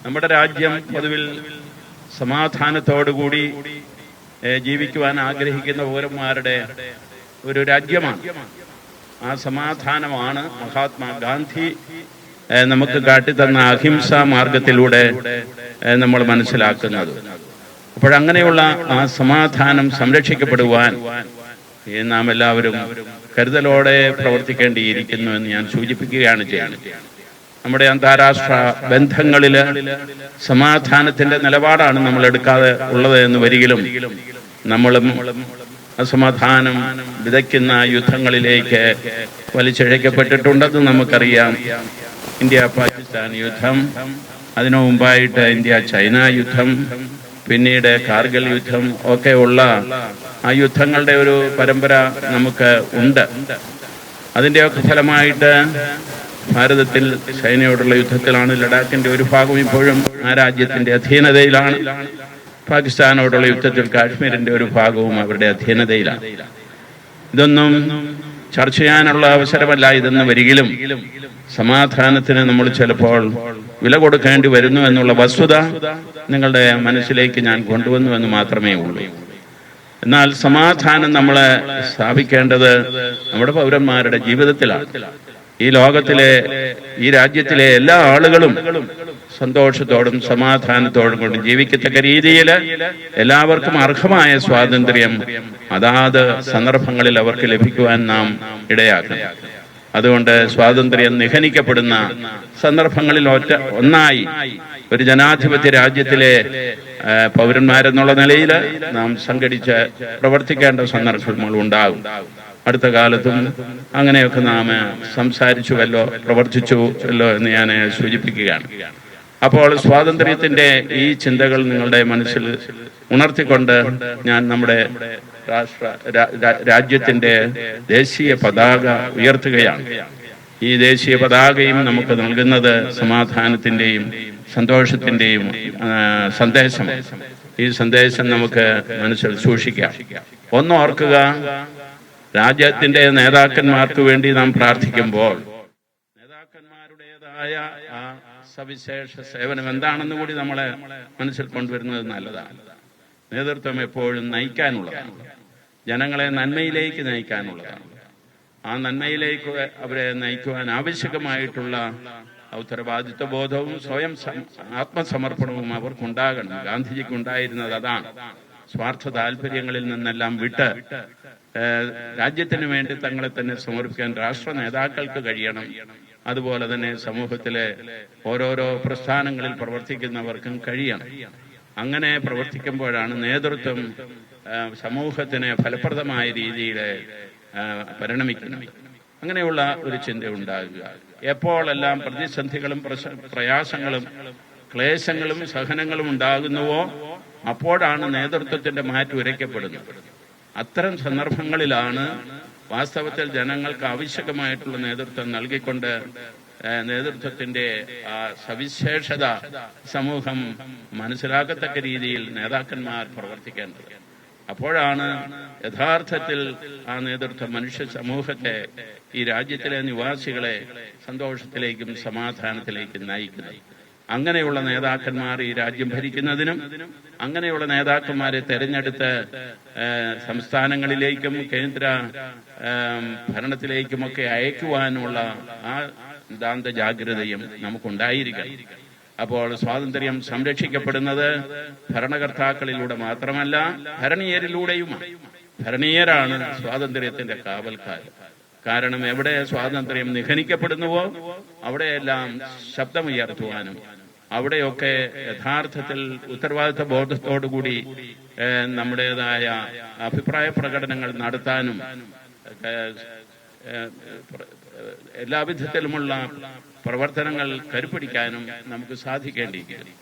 നമ്മുടെ രാജ്യം പൊതുവിൽ സമാധാനത്തോടുകൂടി ജീവിക്കുവാൻ ആഗ്രഹിക്കുന്ന പൗരന്മാരുടെ ഒരു രാജ്യമാണ്. ആ സമാധാനമാണ് മഹാത്മാഗാന്ധി നമുക്ക് കാട്ടിത്തന്ന അഹിംസാ മാർഗത്തിലൂടെ നമ്മൾ മനസ്സിലാക്കുന്നത്. അപ്പോഴങ്ങനെയുള്ള ആ സമാധാനം സംരക്ഷിക്കപ്പെടുവാൻ നാം എല്ലാവരും കരുതലോടെ പ്രവർത്തിക്കേണ്ടിയിരിക്കുന്നു എന്ന് ഞാൻ സൂചിപ്പിക്കുകയാണ് ചെയ്യുന്നത്. നമ്മുടെ അന്താരാഷ്ട്ര ബന്ധങ്ങളിൽ സമാധാനത്തിന്റെ നിലപാടാണ് നമ്മൾ എടുക്കാതെ ഉള്ളത് എന്ന് വരികിലും നമ്മളും അസമാധാനം വിതയ്ക്കുന്ന യുദ്ധങ്ങളിലേക്ക് വലിച്ചിഴക്കപ്പെട്ടിട്ടുണ്ടെന്ന് നമുക്കറിയാം. ഇന്ത്യ പാകിസ്ഥാൻ യുദ്ധം, അതിനു മുമ്പായിട്ട് ഇന്ത്യ ചൈന യുദ്ധം, പിന്നീട് കാർഗിൽ യുദ്ധം ഒക്കെ ഉള്ള ആ യുദ്ധങ്ങളുടെ ഒരു പരമ്പര നമുക്ക് ഉണ്ട്. അതിൻ്റെയൊക്കെ ഫലമായിട്ട് ഭാരതത്തിൽ ചൈനയോടുള്ള യുദ്ധത്തിലാണ്. ലഡാക്കിന്റെ ഒരു ഭാഗം ഇപ്പോഴും ആ രാജ്യത്തിന്റെ അധീനതയിലാണ്. പാകിസ്ഥാനോടുള്ള യുദ്ധത്തിൽ കാശ്മീരിന്റെ ഒരു ഭാഗവും അവരുടെ അധീനതയിലാണ്. ഇതൊന്നും ചർച്ച ചെയ്യാനുള്ള അവസരമല്ല ഇതെന്ന് വരികിലും സമാധാനത്തിന് നമ്മൾ ചിലപ്പോൾ വില കൊടുക്കേണ്ടി വരുന്നു എന്നുള്ള വസ്തുത നിങ്ങളുടെ മനസ്സിലേക്ക് ഞാൻ കൊണ്ടുവന്നു എന്ന് മാത്രമേ ഉള്ളൂ. എന്നാൽ സമാധാനം നമ്മൾ സ്ഥാപിക്കേണ്ടത് നമ്മുടെ പൗരന്മാരുടെ ജീവിതത്തിലാണ്. ഈ ലോകത്തിലെ, ഈ രാജ്യത്തിലെ എല്ലാ ആളുകളും സന്തോഷത്തോടും സമാധാനത്തോടും കൊണ്ട് ജീവിക്കത്തക്ക രീതിയിൽ എല്ലാവർക്കും അർഹമായ സ്വാതന്ത്ര്യം അതാത് സന്ദർഭങ്ങളിൽ അവർക്ക് ലഭിക്കുവാൻ നാം ഇടയാക്കണം. അതുകൊണ്ട് സ്വാതന്ത്ര്യം നിഹനിക്കപ്പെടുന്ന സന്ദർഭങ്ങളിൽ ഒന്നായി ഒരു ജനാധിപത്യ രാജ്യത്തിലെ പൗരന്മാരെന്നുള്ള നിലയിൽ നാം സംഘടിച്ച് പ്രവർത്തിക്കേണ്ട സന്ദർഭങ്ങൾ ഉണ്ടാകും. അടുത്ത കാലത്തും അങ്ങനെയൊക്കെ നാം സംസാരിച്ചുവല്ലോ, പ്രവർത്തിച്ചുവല്ലോ എന്ന് ഞാൻ സൂചിപ്പിക്കുകയാണ്. അപ്പോൾ സ്വാതന്ത്ര്യത്തിന്റെ ഈ ചിന്തകൾ നിങ്ങളുടെ മനസ്സിൽ ഉണർത്തിക്കൊണ്ട് ഞാൻ നമ്മുടെ രാജ്യത്തിന്റെ ദേശീയ പതാക ഉയർത്തുകയാണ്. ഈ ദേശീയ പതാകയും നമുക്ക് നൽകുന്നത് സമാധാനത്തിന്റെയും സന്തോഷത്തിന്റെയും സന്ദേശം. ഈ സന്ദേശം നമുക്ക് മനസ്സിൽ സൂക്ഷിക്കാം. ഒന്ന് ഓർക്കുക, രാജ്യത്തിന്റെ നേതാക്കന്മാർക്ക് വേണ്ടി നാം പ്രാർത്ഥിക്കുമ്പോൾ നേതാക്കന്മാരുടേതായ ആ സവിശേഷ സേവനം എന്താണെന്ന് കൂടി നമ്മളെ മനസ്സിൽ കൊണ്ടുവരുന്നത് നല്ലതാണ്. നേതൃത്വം എപ്പോഴും നയിക്കാനുള്ളതാണ്, ജനങ്ങളെ നന്മയിലേക്ക് നയിക്കാനുള്ളതാണ്. ആ നന്മയിലേക്ക് അവരെ നയിക്കുവാൻ ആവശ്യകമായിട്ടുള്ള ഉത്തരവാദിത്വ ബോധവും സ്വയം ആത്മസമർപ്പണവും അവർക്കുണ്ടാകണം. ഗാന്ധിജിക്ക് ഉണ്ടായിരുന്നത് അതാണ്. സ്വാർത്ഥ താല്പര്യങ്ങളിൽ നിന്നെല്ലാം വിട്ട് രാജ്യത്തിന് വേണ്ടി തങ്ങളെ തന്നെ സമർപ്പിക്കാൻ രാഷ്ട്ര നേതാക്കൾക്ക് കഴിയണം. അതുപോലെ തന്നെ സമൂഹത്തിലെ ഓരോരോ പ്രസ്ഥാനങ്ങളിൽ പ്രവർത്തിക്കുന്നവർക്കും കഴിയണം. അങ്ങനെ പ്രവർത്തിക്കുമ്പോഴാണ് നേതൃത്വം സമൂഹത്തിന് ഫലപ്രദമായ രീതിയിൽ പരിണമിക്കുന്നത്. അങ്ങനെയുള്ള ഒരു ചിന്ത ഉണ്ടാകുക. എപ്പോഴെല്ലാം പ്രതിസന്ധികളും പ്രയാസങ്ങളും ക്ലേശങ്ങളും സഹനങ്ങളും ഉണ്ടാകുന്നുവോ അപ്പോഴാണ് നേതൃത്വത്തിന്റെ മാറ്റ് ഉരയ്ക്കപ്പെടുന്നത്. അത്തരം സന്ദർഭങ്ങളിലാണ് വാസ്തവത്തിൽ ജനങ്ങൾക്ക് ആവശ്യകമായിട്ടുള്ള നേതൃത്വം നൽകിക്കൊണ്ട് നേതൃത്വത്തിന്റെ ആ സവിശേഷത സമൂഹം മനസ്സിലാക്കത്തക്ക രീതിയിൽ നേതാക്കന്മാർ പ്രവർത്തിക്കേണ്ടത്. അപ്പോഴാണ് യഥാർത്ഥത്തിൽ ആ നേതൃത്വം മനുഷ്യ സമൂഹത്തെ, ഈ രാജ്യത്തിലെ നിവാസികളെ സന്തോഷത്തിലേക്കും സമാധാനത്തിലേക്കും നയിക്കുന്നത്. അങ്ങനെയുള്ള നേതാക്കന്മാർ ഈ രാജ്യം ഭരിക്കുന്നതിനും അങ്ങനെയുള്ള നേതാക്കന്മാരെ തെരഞ്ഞെടുത്ത് സംസ്ഥാനങ്ങളിലേക്കും കേന്ദ്ര ഭരണത്തിലേക്കുമൊക്കെ അയക്കുവാനുള്ള ആ നിതാന്ത ജാഗ്രതയും നമുക്കുണ്ടായിരിക്കണം. അപ്പോൾ സ്വാതന്ത്ര്യം സംരക്ഷിക്കപ്പെടുന്നത് ഭരണകർത്താക്കളിലൂടെ മാത്രമല്ല, ഭരണീയരിലൂടെയുമാണ്. ഭരണീയരാണ് സ്വാതന്ത്ര്യത്തിന്റെ കാവൽക്കാർ. കാരണം എവിടെ സ്വാതന്ത്ര്യം നിഹനിക്കപ്പെടുന്നുവോ അവിടെയെല്ലാം ശബ്ദമുയർത്തുവാനും അവിടെയൊക്കെ യഥാർത്ഥത്തിൽ ഉത്തരവാദിത്വ ബോധത്തോടുകൂടി നമ്മുടേതായ അഭിപ്രായ പ്രകടനങ്ങൾ നടത്താനും എല്ലാവിധത്തിലുമുള്ള പ്രവർത്തനങ്ങൾ കരുപിടിക്കാനും നമുക്ക് സാധിക്കേണ്ടിയിരിക്കുന്നു.